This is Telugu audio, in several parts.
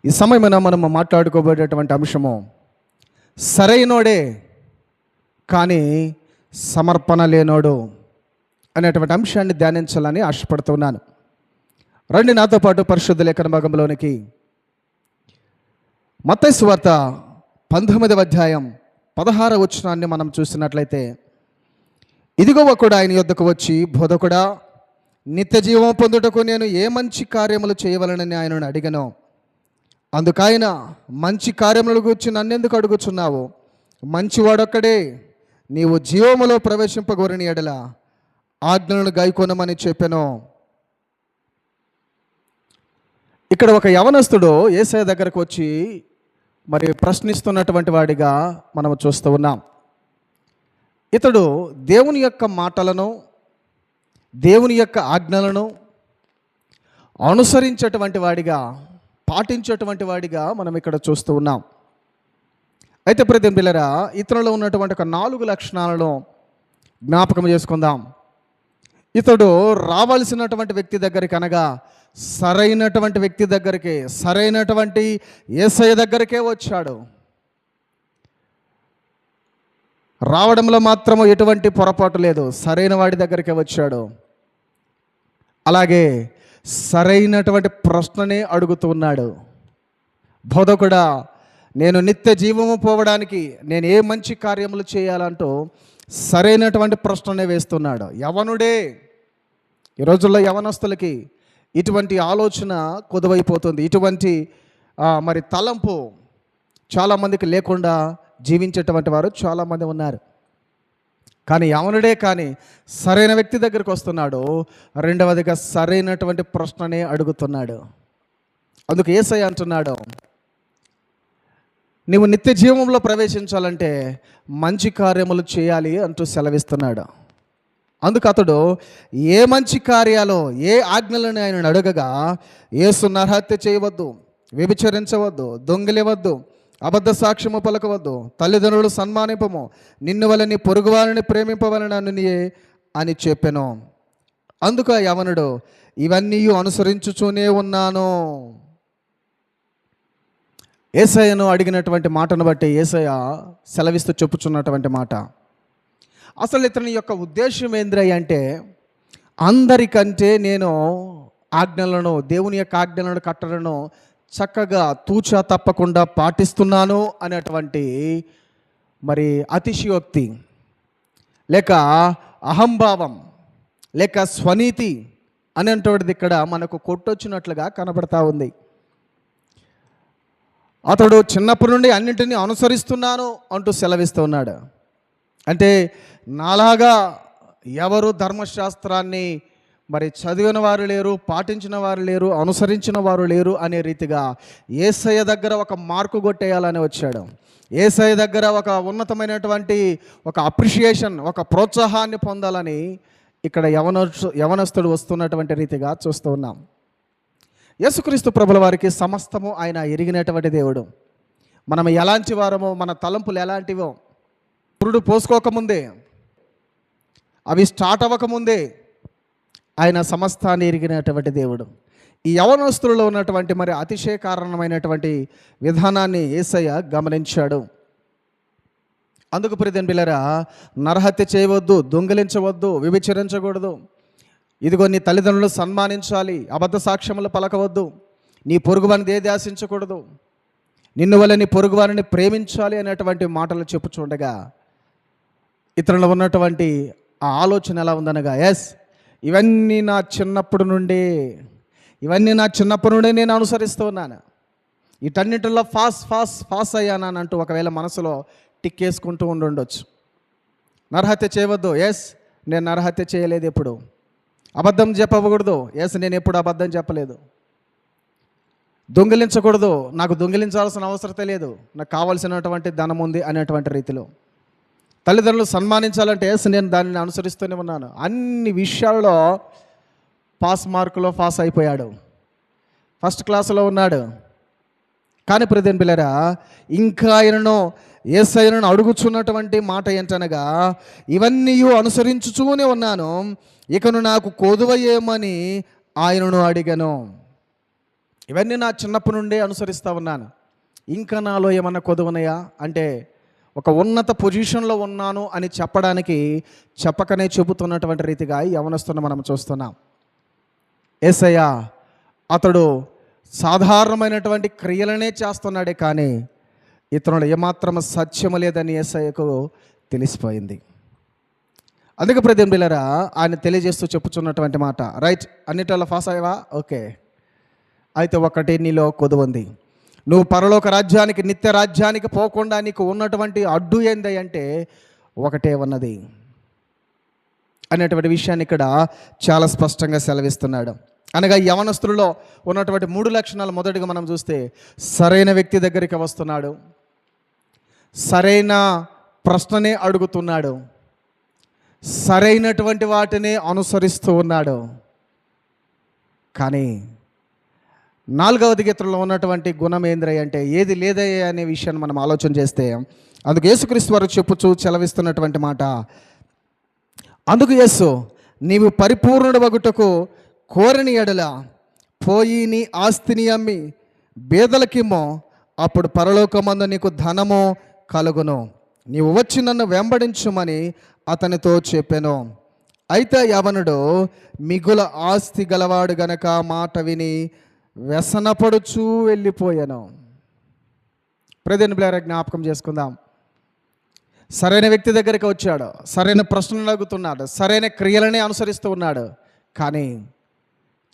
ఈ సమయమైనా మనము మాట్లాడుకోబోయేటటువంటి అంశము సరైనోడే కానీ సమర్పణ లేనోడు అనేటువంటి అంశాన్ని ధ్యానించాలని ఆశపడుతున్నాను. రండి నాతో పాటు పరిశుద్ధ లేఖన భాగంలోనికి. మత్తయి సువార్త 19వ అధ్యాయం 16వ వచనాన్ని మనం చూసినట్లయితే, ఇదిగో ఒకడు ఆయన యొద్దకు వచ్చి, బోధకుడా, నిత్య జీవం పొందుటకు నేను ఏ మంచి కార్యములు చేయవలనని ఆయనను అడిగను. అందుకైన మంచి కార్యముల గురించి నన్నెందుకు అడుగుచున్నావు? మంచివాడొక్కడే, నీవు జీవములో ప్రవేశింపగోరని ఎడల ఆజ్ఞలను గైకొనమని చెప్పెను. ఇక్కడ ఒక యవనస్తుడు యేసయ్య దగ్గరకు వచ్చి మరి ప్రశ్నిస్తున్నటువంటి వాడిగా మనం చూస్తూ ఉన్నాం. ఇతడు దేవుని యొక్క మాటలను, దేవుని యొక్క ఆజ్ఞలను అనుసరించేటువంటి వాడిగా, పాటించేటువంటి వాడిగా మనం ఇక్కడ చూస్తూ ఉన్నాం. అయితే ప్రియమైన బిడ్డలారా, ఇతరులో ఉన్నటువంటి ఒక 4 లక్షణాలను జ్ఞాపకం చేసుకుందాం. ఇతడు రావాల్సినటువంటి వ్యక్తి దగ్గరికి, అనగా సరైనటువంటి వ్యక్తి దగ్గరికి, సరైనటువంటి యేసయ్య దగ్గరికే వచ్చాడు. రావడంలో మాత్రము ఎటువంటి పొరపాటు లేదు, సరైన వాడి దగ్గరికే వచ్చాడు. అలాగే సరైనటువంటి ప్రశ్ననే అడుగుతూ ఉన్నాడు. బోధకుడా, నేను నిత్య జీవము పోవడానికి నేను ఏ మంచి కార్యములు చేయాలంటూ సరైనటువంటి ప్రశ్ననే వేస్తున్నాడు. యవనుడే. ఈ రోజుల్లో యవనస్తులకి ఇటువంటి ఆలోచన కొదువైపోతుంది. ఇటువంటి మరి తలంపు చాలామందికి లేకుండా జీవించేటువంటి వారు చాలామంది ఉన్నారు. కానీ యవనుడే కానీ సరైన వ్యక్తి దగ్గరికి వస్తున్నాడు. రెండవదిగా సరైనటువంటి ప్రశ్ననే అడుగుతున్నాడు. అందుకు యేసయ్య అంటున్నాడు, నీవు నిత్య జీవంలో ప్రవేశించాలంటే మంచి కార్యములు చేయాలి అంటూ సెలవిస్తున్నాడు. అందుకు అతడు ఏ మంచి కార్యాలు, ఏ ఆజ్ఞలను ఆయన అడగగా, యేసు నరహత్య చేయవద్దు, వ్యభిచరించవద్దు, దొంగిలివద్దు, అబద్ధ సాక్ష్యము పలకవద్దు, తల్లిదండ్రులు సన్మానింపము, నిన్ను వలె నీ పొరుగువారిని ప్రేమింపవలనని అని చెప్పెను. అందుకు ఆ యవనుడు, ఇవన్నీ అనుసరించుచూనే ఉన్నాను. యేసయ్యను అడిగినటువంటి మాటను బట్టి యేసయ్య సెలవిస్తూ చెప్పుచున్నటువంటి మాట, అసలు ఇతని యొక్క ఉద్దేశం ఏంద్రయ్య అంటే, అందరికంటే నేను ఆజ్ఞలను, దేవుని యొక్క ఆజ్ఞలను, కట్టలను చక్కగా తూచా తప్పకుండా పాటిస్తున్నాను అనేటువంటి మరి అతిశయోక్తి, లేక అహంభావం, లేక స్వనీతి అనేటువంటిది ఇక్కడ మనకు కొట్టొచ్చినట్లుగా కనబడతా ఉంది. అతడు చిన్నప్పటి నుండి అన్నింటినీ అనుసరిస్తున్నాను అంటూ సెలవిస్తున్నాడు. అంటే నాలాగా ఎవరు ధర్మశాస్త్రాన్ని మరి చదివిన వారు లేరు, పాటించిన వారు లేరు, అనుసరించిన వారు లేరు అనే రీతిగా యేసయ్య దగ్గర ఒక మార్కు కొట్టేయాలని వచ్చాడు. యేసయ్య దగ్గర ఒక ఉన్నతమైనటువంటి ఒక అప్రిషియేషన్, ఒక ప్రోత్సాహాన్ని పొందాలని ఇక్కడ యవనస్తుడు వస్తున్నటువంటి రీతిగా చూస్తూ ఉన్నాం. యేసుక్రీస్తు ప్రభుల వారికి సమస్తము ఆయన ఎరిగినటువంటి దేవుడు. మనం ఎలాంటి వారమో, మన తలంపులు ఎలాంటివో పురుడు పోసుకోకముందే, అవి స్టార్ట్ అవ్వకముందే ఆయన సమస్తాన్ని ఎరిగినటువంటి దేవుడు. ఈ యవనస్తులలో ఉన్నటువంటి మరి అతిశయ కారణమైనటువంటి విధానాన్ని యేసయ్య గమనించాడు. అందుకు ప్రియమైన బిడ్డలారా, నరహత్య చేయవద్దు, దొంగిలించవద్దు, వ్యభిచరించకూడదు, ఇదిగో నీ తల్లిదండ్రులు సన్మానించాలి, అబద్ధ సాక్ష్యములు పలకవద్దు, నీ పొరుగువారిని ఏది ఆశించకూడదు, నిన్ను వల్ల నీ పొరుగువారిని ప్రేమించాలి అనేటువంటి మాటలు చెప్పుచుండగా ఇతరులు ఉన్నటువంటి ఆ ఆలోచన ఎలా ఉందనగా, ఇవన్నీ నా చిన్నప్పటి నుండే నేను అనుసరిస్తూ ఉన్నాను, వీటన్నిటిలో ఫాస్ అయ్యాను అంటూ ఒకవేళ మనసులో టిక్కేసుకుంటూ ఉండొచ్చు. నరహత్య చేయవద్దు, నేను నరహత్య చేయలేదు. ఎప్పుడు అబద్ధం చెప్పకూడదు, నేను ఎప్పుడు అబద్ధం చెప్పలేదు. దొంగిలించకూడదు, నాకు దొంగిలించాల్సిన అవసరం లేదు, నాకు కావాల్సినటువంటి ధనం ఉంది అనేటువంటి రీతిలో. తల్లిదండ్రులు సన్మానించాలంటే నేను దానిని అనుసరిస్తూనే ఉన్నాను. అన్ని విషయాల్లో మార్కులో పాస్ అయిపోయాడు, ఫస్ట్ క్లాసులో ఉన్నాడు. కానీ ప్రియమైన బిడ్డలారా, ఇంకా ఆయనను యేసయ్యను అడుగుచున్నటువంటి మాట ఏంటనగా, ఇవన్నీ అనుసరించుచూనే ఉన్నాను, ఇకను నాకు కొదువ ఏమని ఆయనను అడిగాను. ఇవన్నీ నా చిన్నప్పటి నుండే అనుసరిస్తూ ఉన్నాను. ఇంకా నాలో ఏమన్నా కొదువనయా అంటే ఒక ఉన్నత పొజిషన్లో ఉన్నాను అని చెప్పడానికి చెప్పకనే చెబుతున్నటువంటి రీతిగా ఈ యవనస్తుని మనం చూస్తున్నాం. యేసయ్య అతడు సాధారణమైనటువంటి క్రియలనే చేస్తున్నాడే కానీ ఇతరులు ఏమాత్రం సత్యము లేదని యేసయ్యకు తెలిసిపోయింది. అందుకే ప్రియమైన బిడ్డలారా, ఆయన తెలియజేస్తూ చెప్పుచున్నటువంటి మాట, రైట్, అన్నిటిలో పాస్ అయ్యావా? ఓకే, అయితే ఒకటి నీలో కొదువుంది. నువ్వు పరలోక రాజ్యానికి, నిత్య రాజ్యానికి పోకుండా నీకు ఉన్నటువంటి అడ్డు ఏంది అంటే ఒకటే ఉన్నది అనేటువంటి విషయాన్ని ఇక్కడ చాలా స్పష్టంగా సెలవిస్తున్నాడు. అనగా యవనస్తులలో ఉన్నటువంటి 3 లక్షణాలు మొదటిగా మనం చూస్తే, సరైన వ్యక్తి దగ్గరికి వస్తున్నాడు, సరైన ప్రశ్ననే అడుగుతున్నాడు, సరైనటువంటి వాటిని అనుసరిస్తూ ఉన్నాడు. కానీ 4వ గీతంలో ఉన్నటువంటి గుణం ఏంద్రయ్య అంటే ఏది లేదయ్యా అనే విషయాన్ని మనం ఆలోచన చేస్తే, అందుకు యేసుక్రీస్తు వారు చెప్పుచూ చెలవిస్తున్నటువంటి మాట, అందుకు యేసు, నీవు పరిపూర్ణుడు వగుటకు కోరిన ఎడల పోయి నీ ఆస్తిని అమ్మి బేదలకిమ్మో, అప్పుడు పరలోకమందు నీకు ధనము కలుగును, నీవు వచ్చి నన్ను వెంబడించుమని అతనితో చెప్పాను. అయితే యవనుడు మిగుల ఆస్తి గలవాడు గనక మాట విని వ్యసనపడుచూ వెళ్ళిపోయాను. ప్రజెంట్ జ్ఞాపకం చేసుకుందాం. సరైన వ్యక్తి దగ్గరికి వచ్చాడు, సరైన ప్రశ్నలు అడుగుతున్నాడు, సరైన క్రియలనే అనుసరిస్తూ ఉన్నాడు. కానీ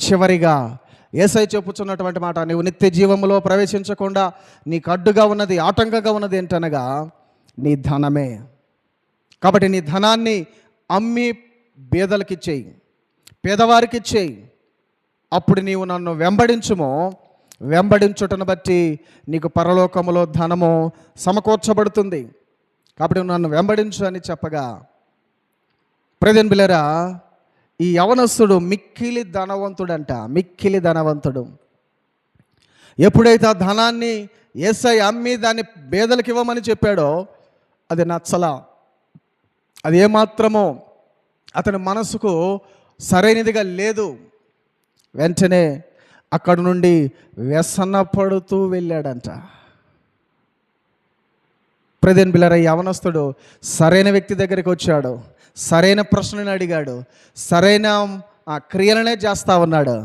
చివరిగా యేసయ్య చెప్పుచున్నటువంటి మాట, నీవు నిత్య జీవములో ప్రవేశించకుండా నీకు అడ్డుగా ఉన్నది, ఆటంకంగా ఉన్నది ఏంటనగా నీ ధనమే. కాబట్టి నీ ధనాన్ని అమ్మి బేదలకి ఇచ్చేయి, పేదవారికి ఇచ్చేయి, అప్పుడు నీవు నన్ను వెంబడించుమో, వెంబడించుటను బట్టి నీకు పరలోకములో ధనము సమకూర్చబడుతుంది. కాబట్టి నన్ను వెంబడించు అని చెప్పగా, ప్రెజెంట్ బిలరా, ఈ యవనస్తుడు మిక్కిలి ధనవంతుడంట, మిక్కిలి ధనవంతుడు. ఎప్పుడైతే ఆ ధనాన్ని యేసయ్య అమ్మి దాన్ని బేదలకు ఇవ్వమని చెప్పాడో అది నచ్చలా, అది ఏమాత్రమో అతని మనసుకు సరైనదిగా లేదు. వెంటనే అక్కడి నుండి వ్యసనపడుతూ వెళ్ళాడంట. ప్రెజెంట్ బిలర, యవనస్తుడు సరైన వ్యక్తి దగ్గరికి వచ్చాడు, సరైన ప్రశ్నని అడిగాడు, సరైన క్రియలనే చేస్తూ ఉన్నాడు,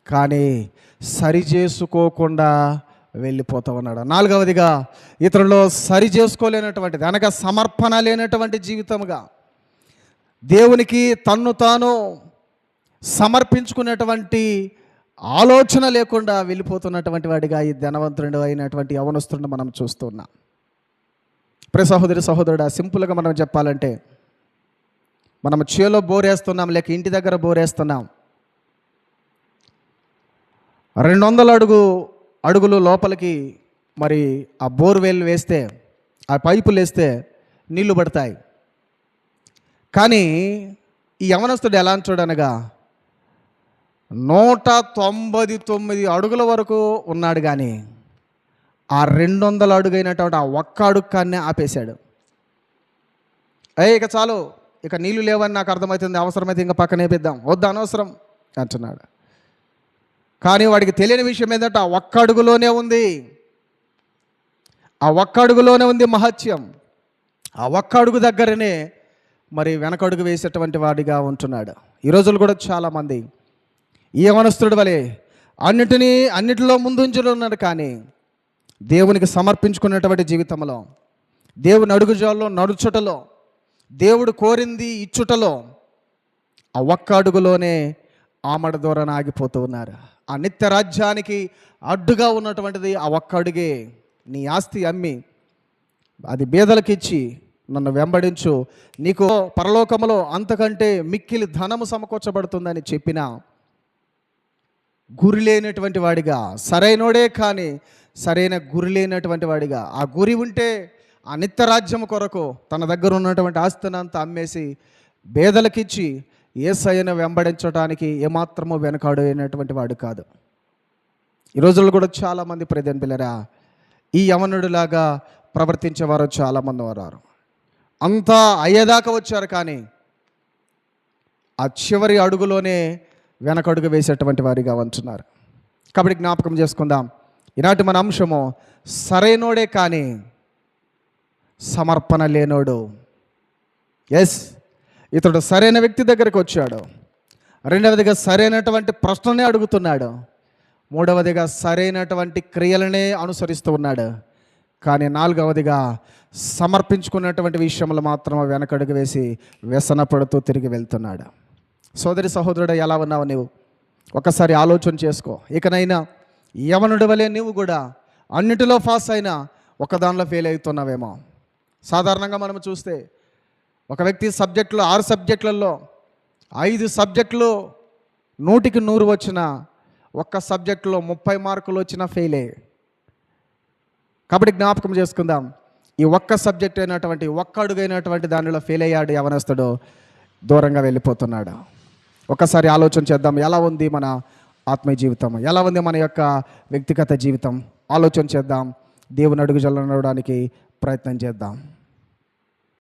కానీ సరి చేసుకోకుండా వెళ్ళిపోతూ ఉన్నాడు. 4వదిగా, ఇతరులో సరి చేసుకోలేనటువంటిది అనగా సమర్పణ లేనటువంటి జీవితముగా, దేవునికి తన్ను తాను సమర్పించుకునేటువంటి ఆలోచన లేకుండా వెళ్ళిపోతున్నటువంటి వాడిగా ఈ ధనవంతుడు అయినటువంటి యవనస్తుడిని మనం చూస్తున్నాం. ప్రియ సహోదరి సహోదరుడా, సింపుల్గా మనం చెప్పాలంటే, మనం చేలో బోరేస్తున్నాం, లేక ఇంటి దగ్గర బోరేస్తున్నాం, 200 అడుగులు లోపలికి మరి ఆ బోర్వెల్ వేస్తే, ఆ పైపులు వేస్తే నీళ్లు పడతాయి. కానీ ఈ యవనస్తుడు ఎలా చూడనగా 199 అడుగుల వరకు ఉన్నాడు, కానీ ఆ 200 అడుగైనటువంటి ఆ ఒక్క అడుక్కాన్నే ఆపేశాడు. ఇక చాలు, ఇక నీళ్లు లేవని నాకు అర్థమవుతుంది, అవసరమైతే ఇంకా పక్కనే పెద్దాం, వద్దు అనవసరం అంటున్నాడు. కానీ వాడికి తెలియని విషయం ఏంటంటే ఆ ఒక్క అడుగులోనే ఉంది, ఆ ఒక్క అడుగులోనే ఉంది మహత్యం. ఆ ఒక్క అడుగు దగ్గరనే మరి వెనకడుగు వేసేటువంటి వాడిగా ఉంటున్నాడు. ఈ రోజులు కూడా చాలామంది ఈ యవనస్తుడి వలె అన్నిటిలో ముందుంచులు ఉన్నాడు, కానీ దేవునికి సమర్పించుకున్నటువంటి జీవితంలో, దేవుని అడుగుజాల్లో నడుచుటలో, దేవుడు కోరింది ఇచ్చుటలో ఆ ఒక్క అడుగులోనే ఆమడ దూరాన ఆగిపోతూ ఉన్నారు. ఆ నిత్య రాజ్యానికి అడ్డుగా ఉన్నటువంటిది ఆ ఒక్క అడుగే. నీ ఆస్తి అమ్మి అది బేదలకు ఇచ్చి నన్ను వెంబడించు, నీకు పరలోకములో అంతకంటే మిక్కిలి ధనము సమకూర్చబడుతుందని చెప్పిన గురి లేనటువంటి వాడిగా, సరైనోడే కానీ సరైన గురి లేనటువంటి వాడిగా, ఆ గురి ఉంటే ఆ నిత్య రాజ్యం కొరకు తన దగ్గర ఉన్నటువంటి ఆస్తినంతా అమ్మేసి బేదలకిచ్చి యేసయ్యను వెంబడించడానికి ఏమాత్రమూ వెనకాడు అయినటువంటి వాడు కాదు. ఈ రోజుల్లో కూడా చాలామంది ప్రెజెంట్ పిల్లరా ఈ యవనుడిలాగా ప్రవర్తించేవారు చాలామంది వారు. అంతా అయ్యేదాకా వచ్చారు, కానీ ఆ చివరి అడుగులోనే వెనకడుగు వేసేటువంటి వారిగా ఉంటున్నారు. కాబట్టి జ్ఞాపకం చేసుకుందాం, ఈనాటి మన అంశము సరైనోడే కానీ సమర్పణ లేనోడు. ఎస్, ఇతడు సరైన వ్యక్తి దగ్గరికి వచ్చాడు. రెండవదిగా సరైనటువంటి ప్రశ్ననే అడుగుతున్నాడు. మూడవదిగా సరైనటువంటి క్రియలనే అనుసరిస్తూ ఉన్నాడు. కానీ నాలుగవదిగా సమర్పించుకున్నటువంటి విషయంలో మాత్రం వెనకడుగు వేసి వ్యసనపడుతూ తిరిగి వెళ్తున్నాడు. సోదరి సహోదరుడు, ఎలా ఉన్నావు నీవు? ఒకసారి ఆలోచన చేసుకో. ఇకనైనా యవనుడి వలె నీవు కూడా అన్నిటిలో పాస్ అయినా ఒకదానిలో ఫెయిల్ అవుతున్నావేమో. సాధారణంగా మనం చూస్తే ఒక వ్యక్తి సబ్జెక్టులో 6 సబ్జెక్టులలో 5 సబ్జెక్టులు 100కి 100 వచ్చిన, ఒక్క సబ్జెక్టులో 30 మార్కులు వచ్చినా ఫెయిలే. కాబట్టి జ్ఞాపకం చేసుకుందాం, ఈ ఒక్క సబ్జెక్ట్ అయినటువంటి ఒక్క అడుగైనటువంటి దానిలో ఫెయిల్ అయ్యాడు యవనస్తుడు, దూరంగా వెళ్ళిపోతున్నాడు. ఒకసారి ఆలోచన చేద్దాం, ఎలా ఉంది మన ఆత్మీయ జీవితం, ఎలా ఉంది మన యొక్క వ్యక్తిగత జీవితం? ఆలోచన చేద్దాం, దేవుని అడుగుజాడలో నడవడానికి ప్రయత్నం చేద్దాం.